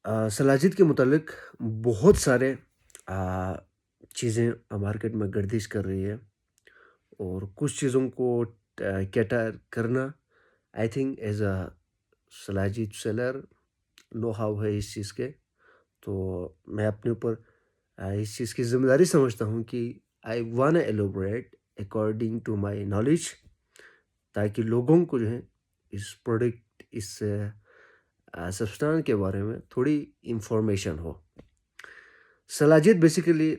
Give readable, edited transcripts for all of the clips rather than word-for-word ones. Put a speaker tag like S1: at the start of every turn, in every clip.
S1: सलाजिद के मुतालिक बहुत सारे चीज़ें मार्केट में गर्दिश कर रही है और कुछ चीज़ों को कैटर करना I think as a shilajit seller know how है इस चीज़ के। तो मैं अपने ऊपर इस चीज़ की ज़िम्मेदारी समझता हूँ कि I wanna elaborate according to my knowledge, ताकि लोगों को जो है इस प्रोडक्ट इस सब्सटेंस के बारे में थोड़ी इंफॉर्मेशन हो। सलाजियत बेसिकली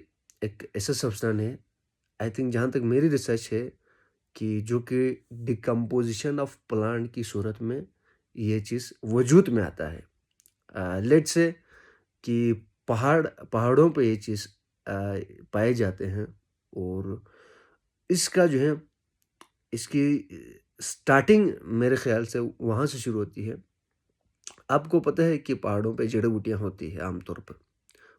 S1: एक ऐसा सब्सटेंस है, आई थिंक जहाँ तक मेरी रिसर्च है, कि जो कि डिकम्पोजिशन ऑफ प्लांट की सूरत में ये चीज़ वजूद में आता है। लेट्स से कि पहाड़ों पे ये चीज़ पाए जाते हैं और इसका जो है इसकी स्टार्टिंग मेरे ख़्याल से वहाँ से शुरू होती है। आपको पता है कि पहाड़ों पे जड़ी-बूटियाँ होती हैं आमतौर पर।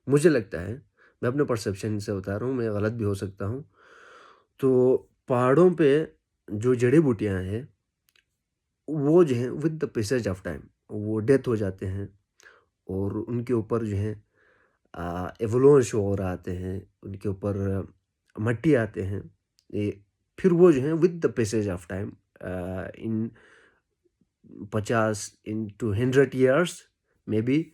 S1: मुझे लगता है, मैं अपने परसेप्शन से बता रहा हूँ, मैं गलत भी हो सकता हूँ। तो पहाड़ों पे जो जड़ी-बूटियाँ हैं, वो जो हैं with the passage of time वो डेथ हो जाते हैं और उनके ऊपर जो है एवोलोंस वगैरह आते हैं, उनके ऊपर मट्टी आते हैं। ये फिर वो जो है with the passage of time in 50 into 100 years may be,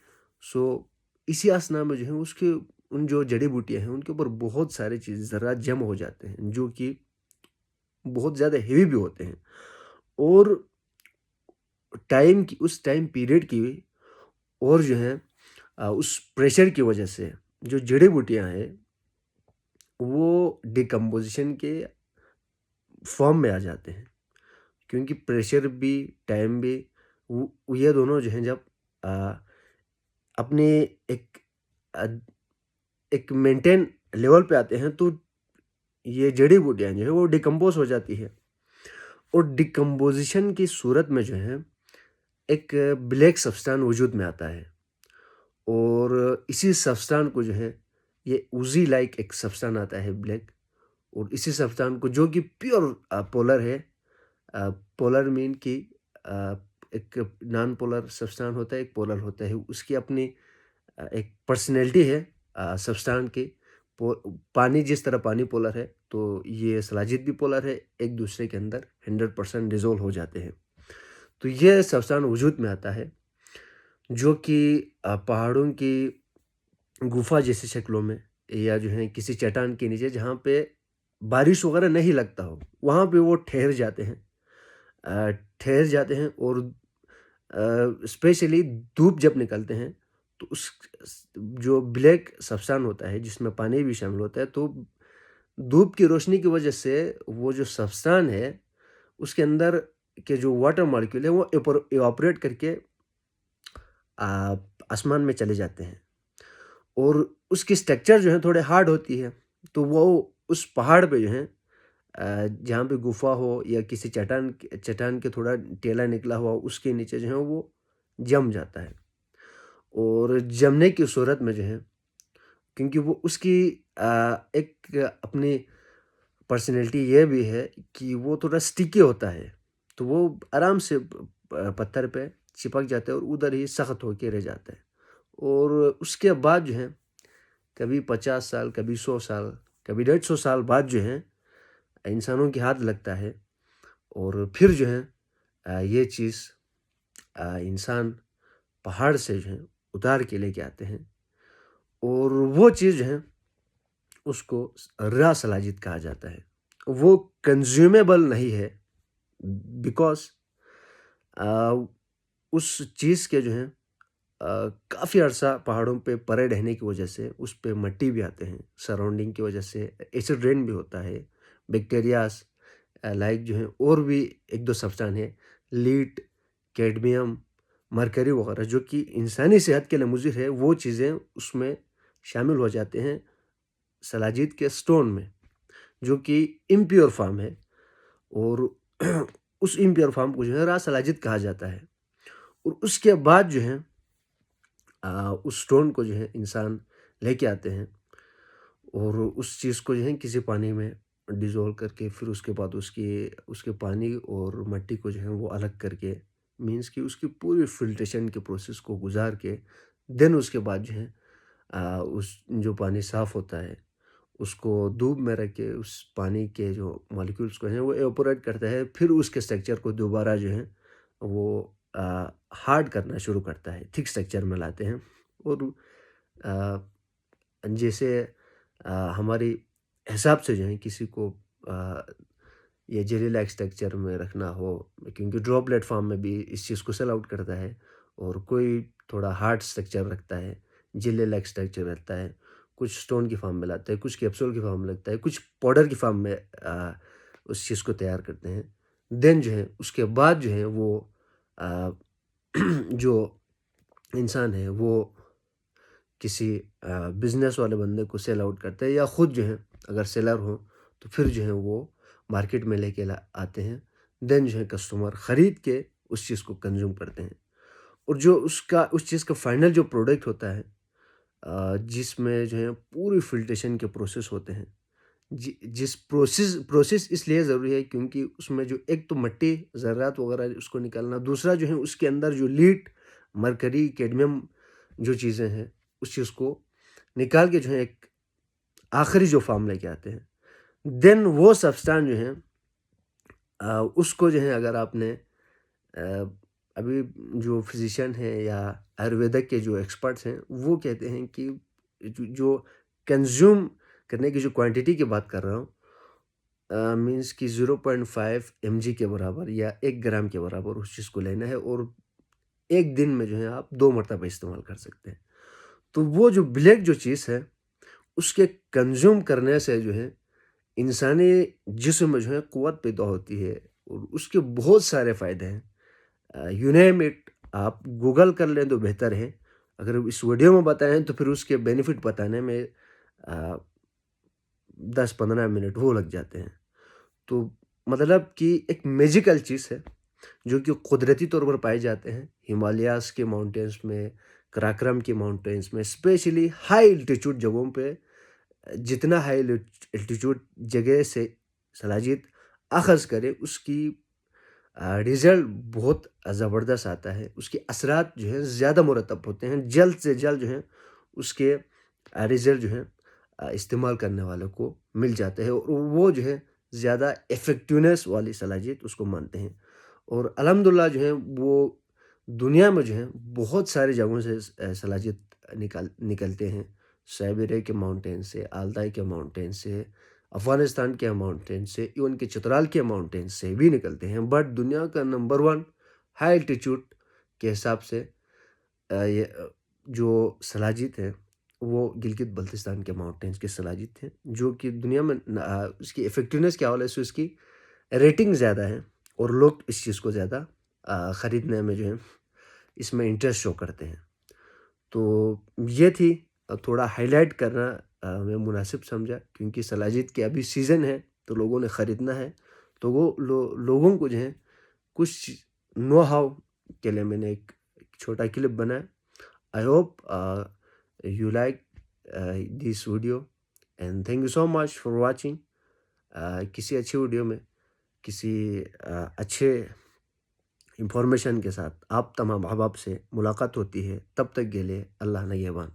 S1: so इसी असना में जो है उसके उन जो जड़ी-बूटियाँ हैं उनके ऊपर बहुत सारी चीज़ ज़रात जमा हो जाते हैं, जो कि बहुत ज़्यादा हेवी भी होते हैं और उस टाइम पीरियड की और जो है उस प्रेशर की वजह से जो जड़ी-बूटियाँ हैं वो डिकम्पोज़िशन के फ़ॉर्म में आ जाते हैं। क्योंकि प्रेशर भी, टाइम भी, वो ये दोनों जो हैं जब अ, अपने एक अ, एक मेंटेन लेवल पे आते हैं, तो ये जड़ी-बूटियाँ जो है वो डिकम्पोज़ हो जाती है और डिकम्पोज़िशन की सूरत में जो है एक ब्लैक सब्सटेंस वजूद में आता है और इसी सब्सटेंस को जो है ये उज़ी लाइक एक सब्सटेंस आता है ब्लैक, और इसी सब्सटेंस को जो कि प्योर पोलर है। अ, पोलर मीन कि अ, एक नॉन पोलर सब्सटेंस होता है, एक पोलर होता है। उसकी अपनी एक पर्सनैलिटी है सब्सटेंस की। पो पानी जिस तरह पानी पोलर है, तो ये शिलाजीत भी पोलर है, एक दूसरे के अंदर 100% डिसॉल्व हो जाते हैं। तो ये सब्सटेंस वजूद में आता है, जो कि पहाड़ों की गुफा जैसी शक्लों में या जो है किसी चट्टान के नीचे जहाँ पे बारिश वगैरह नहीं लगता हो, वहाँ पे वो ठहर जाते हैं। ठहर जाते हैं और स्पेशली धूप जब निकलते हैं, तो उस जो ब्लैक सब्सटेंस होता है जिसमें पानी भी शामिल होता है, तो धूप की रोशनी की वजह से वो जो सब्सटेंस है उसके अंदर के जो वाटर मॉलिक्यूल है वो इवापोरेट करके आ, आसमान में चले जाते हैं और उसकी स्ट्रक्चर जो है थोड़े हार्ड होती है। तो वो उस पहाड़ पे जो है जहाँ पे गुफा हो या किसी चट्टान के थोड़ा टेला निकला हुआ उसके नीचे जो है वो जम जाता है और जमने की सूरत में जो है, क्योंकि वो उसकी एक अपनी पर्सनैलिटी ये भी है कि वो थोड़ा स्टिकी होता है, तो वो आराम से पत्थर पे चिपक जाता है और उधर ही सख्त होके रह जाता है। और उसके बाद जो है कभी 50 साल, कभी 100 साल, कभी 150 साल बाद जो है इंसानों के हाथ लगता है और फिर जो है ये चीज़ इंसान पहाड़ से जो है उतार के लेके आते हैं और वो चीज़ जो है उसको रा सलाजित कहा जाता है। वो कंज्यूमेबल नहीं है बिकॉज़ अ, उस चीज़ के जो है काफ़ी अरसा पहाड़ों पे पड़े रहने की वजह से उस पे मट्टी भी आते हैं, सराउंडिंग की वजह से एसिड रेन भी होता है, बैक्टीरियाज़ लाइक जो है और भी 1-2 सब्सटेंस है, लीड, कैडमियम, मरकरी वगैरह जो कि इंसानी सेहत के लिए मुज़िर है, वो चीज़ें उसमें शामिल हो जाते हैं शिलाजीत के स्टोन में, जो कि इम्प्योर फॉर्म है और उस इम्प्योर फॉर्म को जो है रा शिलाजीत कहा जाता है। और उसके बाद जो है उस स्टोन को जो है इंसान लेके आते हैं और उस चीज़ को जो है किसी पानी में डिज़ोल्व करके फिर उसके बाद उसके पानी और मट्टी को जो है वो अलग करके मीन्स कि उसकी पूरी फ़िल्ट्रेशन के प्रोसेस को गुज़ार के देन उसके बाद जो है उस जो पानी साफ़ होता है उसको धूप में रख के उस पानी के जो मॉलिक्यूल्स को हैं वो एवापोरेट करता है, फिर उसके स्ट्रक्चर को दोबारा जो है वो हार्ड करना शुरू करता है, थिक स्ट्रक्चर में लाते हैं। और जैसे हमारी हिसाब से जो है किसी को अ, ये जेली लाइक स्ट्रक्चर में रखना हो, क्योंकि ड्रॉपलेट फॉर्म में भी इस चीज़ को सेल आउट करता है, और कोई थोड़ा हार्ड स्ट्रक्चर रखता है, जेली लाइक स्ट्रक्चर रखता है, कुछ स्टोन की फॉर्म में लाता है, कुछ कैप्सूल की फॉर्म में लगता है, कुछ पाउडर की फॉर्म में उस चीज़ को तैयार करते हैं। देन जो है उसके बाद जो है वो अ, जो इंसान है वो किसी बिज़नेस वाले बंदे को सेल आउट करते हैं, या खुद जो है अगर सेलर हो तो फिर जो है वो मार्केट में लेके आते हैं। देन जो है कस्टमर ख़रीद के उस चीज़ को कंज्यूम करते हैं, और जो उसका उस चीज़ का फाइनल जो प्रोडक्ट होता है जिसमें जो है पूरी फ़िल्ट्रेशन के प्रोसेस होते हैं। जिस प्रोसेस प्रोसेस इसलिए ज़रूरी है क्योंकि उसमें जो एक तो मट्टी, ज़रात वग़ैरह उसको निकालना, दूसरा जो है उसके अंदर जो लीड, मरकरी, कैडमियम जो चीज़ें हैं, उस चीज़ को निकाल के जो है एक आखिरी जो फ़ॉर्म लेके आते हैं। देन वो सब्सटेंस जो है उसको जो है अगर आपने अभी जो फिज़िशियन हैं या आयुर्वेदिक के जो एक्सपर्ट्स हैं, वो कहते हैं कि जो कंज़्यूम करने की जो क्वांटिटी की बात कर रहा हूँ, मीन्स कि 0.5 mg के बराबर या 1 ग्राम के बराबर उस चीज़ को लेना है, और 1 दिन में जो है आप 2 मरतबा इस्तेमाल कर सकते हैं। तो वो जो ब्लैक जो चीज़ है, उसके कंज़्यूम करने से जो है इंसानी जिस्म में जो है क़ुव्वत पैदा होती है, और उसके बहुत सारे फ़ायदे हैं। यू नेम इट, आप गूगल कर लें तो बेहतर है। अगर इस वीडियो में बताएँ तो फिर उसके बेनिफिट बताने में 10-15 मिनट वो लग जाते हैं। तो मतलब कि एक मैजिकल चीज़ है जो कि कुदरती तौर पर पाए जाते हैं हिमालयाज़ के माउंटेन्स में, कराकोरम के माउंटेन्स में, स्पेशली हाई एल्टीट्यूड जगहों पे। जितना हाई एल्टीट्यूड जगह से सलाजियत अख़ज़ करे, उसकी रिज़ल्ट बहुत ज़बरदस्त आता है। उसके असरात जो हैं ज़्यादा मुरतब होते हैं, जल्द से जल्द जो है उसके रिज़ल्ट जो है इस्तेमाल करने वालों को मिल जाते हैं, और वो जो है ज़्यादा इफ़ेक्टिवनेस वाली सलाहियत उसको मानते हैं। और अल्हम्दुलिल्लाह जो है वो दुनिया में जो है बहुत सारी जगहों से सलाहियत निकलते हैं। साइबेरिया के माउंटेन से, अल्ताई के माउंटेन से, अफ़गानिस्तान के माउंटेन से, इवन के चित्राल के माउंटेन से भी निकलते हैं। बट दुनिया का नंबर 1 हाई एल्टीट्यूड के हिसाब से जो सलाजित है वो गिलगित बल्तिस्तान के माउंटेन्स की सलाजित है, जो कि दुनिया में उसकी इफ़ेक्टिवनेस के हवाले से उसकी रेटिंग ज़्यादा है, और लोग इस चीज़ को ज़्यादा ख़रीदने में जो है इसमें इंटरेस्ट शो करते हैं। तो ये थी थोड़ा हाइलाइट करना मैं मुनासिब समझा, क्योंकि सलाजित के अभी सीज़न है तो लोगों ने ख़रीदना है। तो वो लोगों को जो है कुछ नो हाउ के लिए मैंने एक छोटा क्लिप बनाया। I hope you like this video, and thank you so much for watching. किसी अच्छी वीडियो में किसी अच्छे इंफॉर्मेशन के साथ आप तमाम अहबाब से मुलाकात होती है। तब तक के लिए अल्लाह निगहबान।